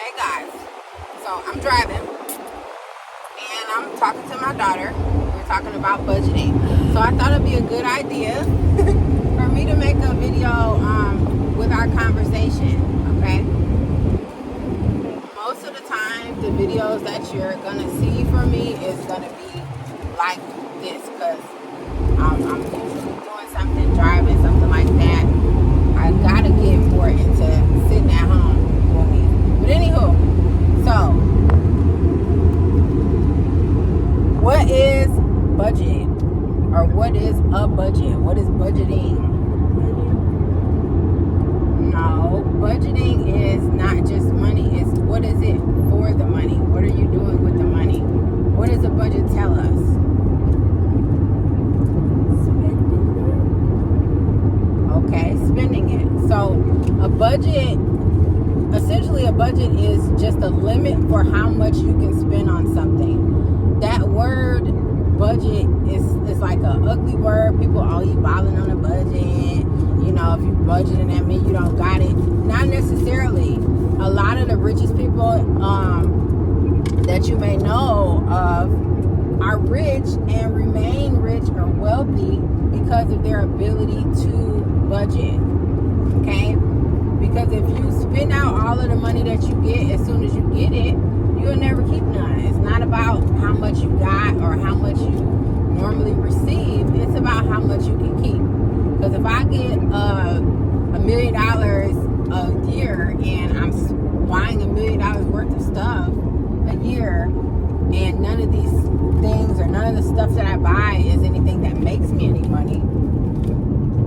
Hey guys, so I'm driving and I'm talking to my daughter. We're talking about budgeting. So I thought it'd be a good idea for me to make a video with our conversation, okay? Most of the time, the videos that you're gonna see from me is gonna be like this because I'm usually doing something, driving, something like that. I gotta get more into sitting at home with me. But anywho, so what is budget? Or what is a budget? What is budgeting? No, budgeting is not just money. It's what is it for the money? What are you doing with the money? What does a budget tell us? Okay, spending it. So a budget, essentially a budget is just a limit for how much you can spend on something. That word budget is like an ugly word. People, oh, you balling on a budget. You know, if you budgeting, that means you don't got it. Not necessarily. A lot of the richest people that you may know of are rich and remain rich or wealthy because of their ability to budget. Okay? Because if you spend out all of the money that you get as soon as you get it, you'll never keep none. It's not about how much you got or how much you normally receive. It's about how much you can keep. Because if I get $1 million a year and I'm buying $1 million worth of stuff a year, and none of these things or none of the stuff that I buy is anything that makes me any money,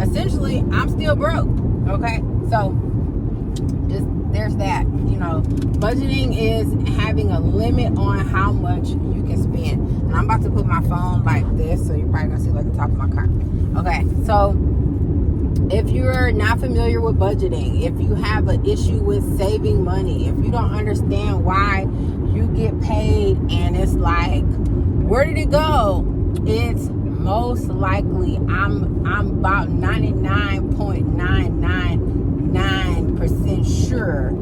essentially I'm still broke. Okay, so just there's that. You know, budgeting is having a limit on how much you can spend. And I'm about to put my phone like this, so you're probably gonna see like the top of my car. Okay, so if you're not familiar with budgeting, if you have an issue with saving money, if you don't understand why you get paid and it's like, where did it go? It's most likely, I'm about 99.999% sure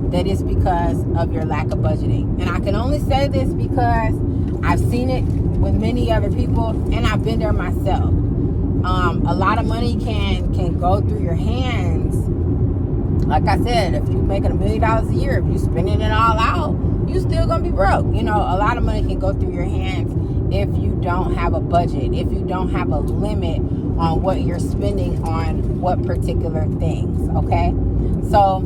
that it's because of your lack of budgeting. And I can only say this because I've seen it with many other people and I've been there myself. A lot of money can go through your hands. Like I said, if you're making $1 million a year, if you're spending it all out, you still gonna be broke. You know, a lot of money can go through your hands if you don't have a budget, if you don't have a limit on what you're spending on what particular things. Okay, so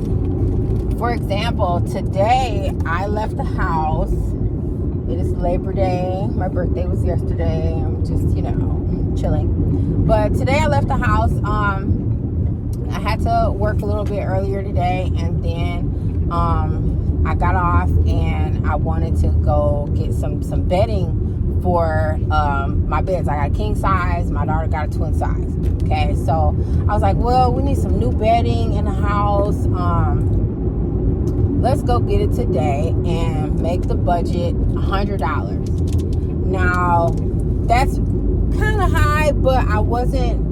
for example, today I left the house. It is Labor Day. My birthday was yesterday. I'm just, chilling. But today I left the house. I had to work a little bit earlier today, and then I got off and I wanted to go get some bedding for my beds. I got a king size. My daughter got a twin size. Okay, so I was like, well, we need some new bedding in the house. Let's go get it today and make the budget $100. Now, that's kind of high, but I wasn't,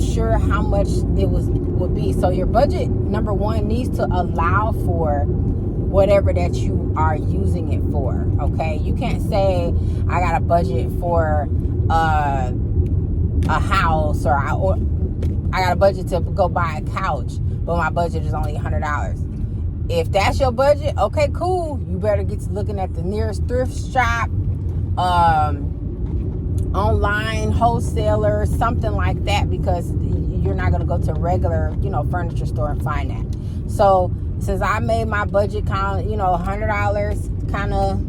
sure how much it would be. So your budget, number one, needs to allow for whatever that you are using it for. Okay, you can't say I got a budget for a house, or I got a budget to go buy a couch, but my budget is only $100. If that's your budget, okay, cool. You better get to looking at the nearest thrift shop, online wholesaler, something like that, because you're not going to go to a regular, furniture store and find that. So since I made my budget kind of, $100, kind of,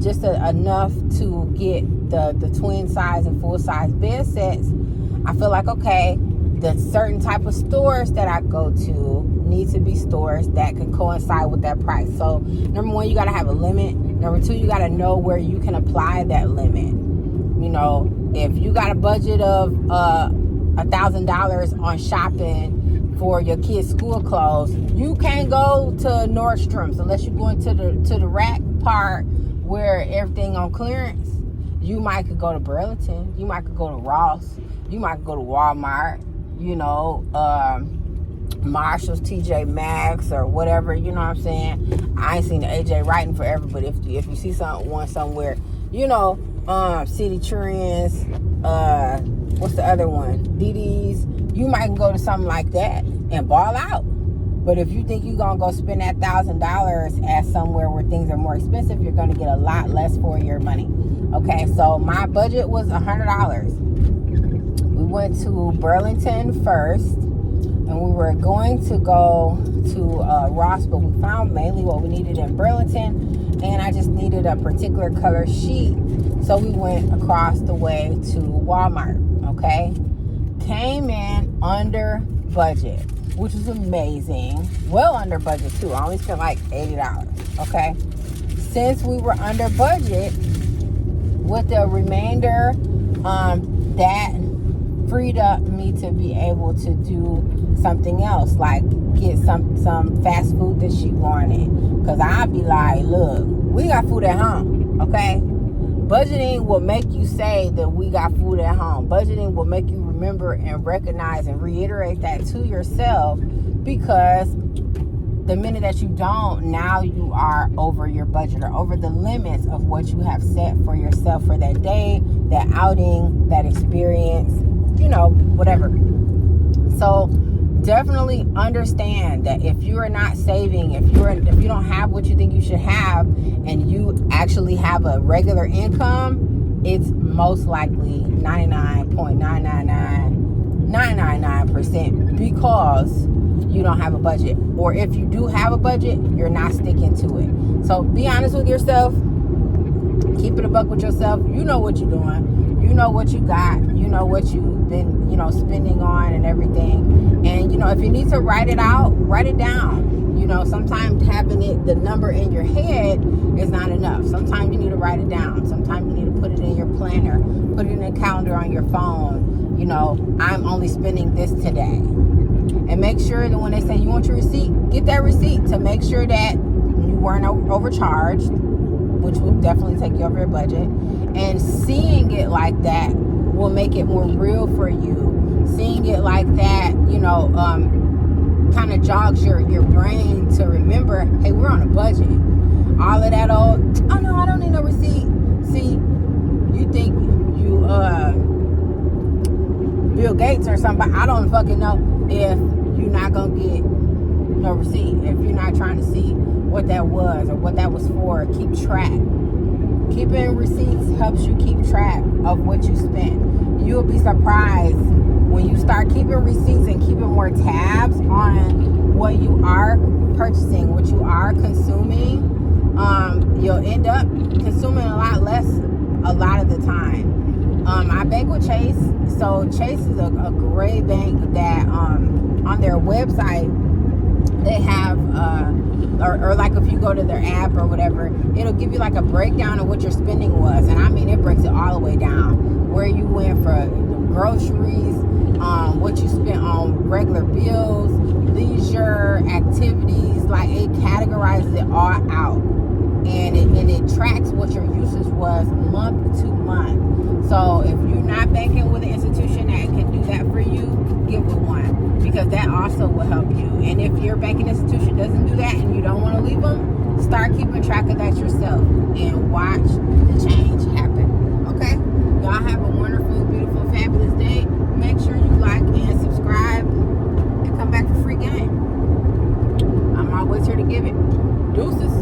just enough to get the twin size and full size bed sets, I feel like, okay, the certain type of stores that I go to need to be stores that can coincide with that price. So number one, you got to have a limit. Number two, you got to know where you can apply that limit. If you got a budget of $1,000 on shopping for your kids' school clothes, you can't go to Nordstrom's unless you're going to the rack part where everything on clearance. You might could go to Burlington. You might could go to Ross. You might could go to Walmart. Marshalls, TJ Maxx, or whatever, you know what I'm saying? I ain't seen the AJ writing forever, but if you see one somewhere, you know, City Trends, what's the other one? DD's. You might go to something like that and ball out. But if you think you're gonna go spend that $1,000 at somewhere where things are more expensive, you're gonna get a lot less for your money. Okay, so my budget was $100. We went to Burlington first, and we were going to go to Ross, but we found mainly what we needed in Burlington, and I just needed a particular color sheet, so we went across the way to Walmart. Okay, came in under budget, which was amazing. Well under budget too. I only spent like $80. Okay, since we were under budget, with the remainder, that freed up me to be able to do something else, like get some fast food that she wanted. Because I'd be like, look, we got food at home. Okay, budgeting will make you say that we got food at home. Budgeting will make you remember and recognize and reiterate that to yourself, because the minute that you don't, now you are over your budget or over the limits of what you have set for yourself for that day, that outing, that experience, you know, whatever. So definitely understand that if you are not saving, if you don't have what you think you should have, and you actually have a regular income, it's most likely 99.999% because you don't have a budget. Or if you do have a budget, you're not sticking to it. So be honest with yourself. Keep it a buck with yourself. You know what you're doing. You know what you got. You know what you've been, you know, spending on and everything. And, you know, if you need to write it out, write it down. You know, sometimes having the number in your head is not enough. Sometimes you need to write it down. Sometimes you need to put it in your planner. Put it in a calendar on your phone. You know, I'm only spending this today. And make sure that when they say you want your receipt, get that receipt to make sure that you weren't overcharged, which will definitely take you over your budget. And seeing it like that will make it more real for you. Seeing it like that, you know, kind of jogs your brain to remember, hey, we're on a budget. All of that oh no, I don't need no receipt. See, you think you Bill Gates or somebody, I don't fucking know, if you're not gonna get no receipt, if you're not trying to see what that was or what that was for. Keep track. Keeping receipts helps you keep track of what you spent. You'll be surprised when you start keeping receipts and keeping more tabs on what you are purchasing, what you are consuming. You'll end up consuming a lot less a lot of the time. I bank with Chase, so Chase is a great bank that on their website they have or like if you go to their app or whatever, it'll give you like a breakdown of what your spending was. And I mean, it breaks it all the way down, where you went for groceries, what you spent on regular bills, leisure activities. Like, it categorizes it all out, and it tracks what your usage was month to month. So if you're not banking with an institution that can do that for you, get with one, because that also will help you. And if your banking institution doesn't do that and you don't want to leave them, start keeping track of that yourself and watch the change happen. Okay? Y'all have a wonderful, beautiful, fabulous day. Make sure you like and subscribe and come back for free game. I'm always here to give it. Deuces.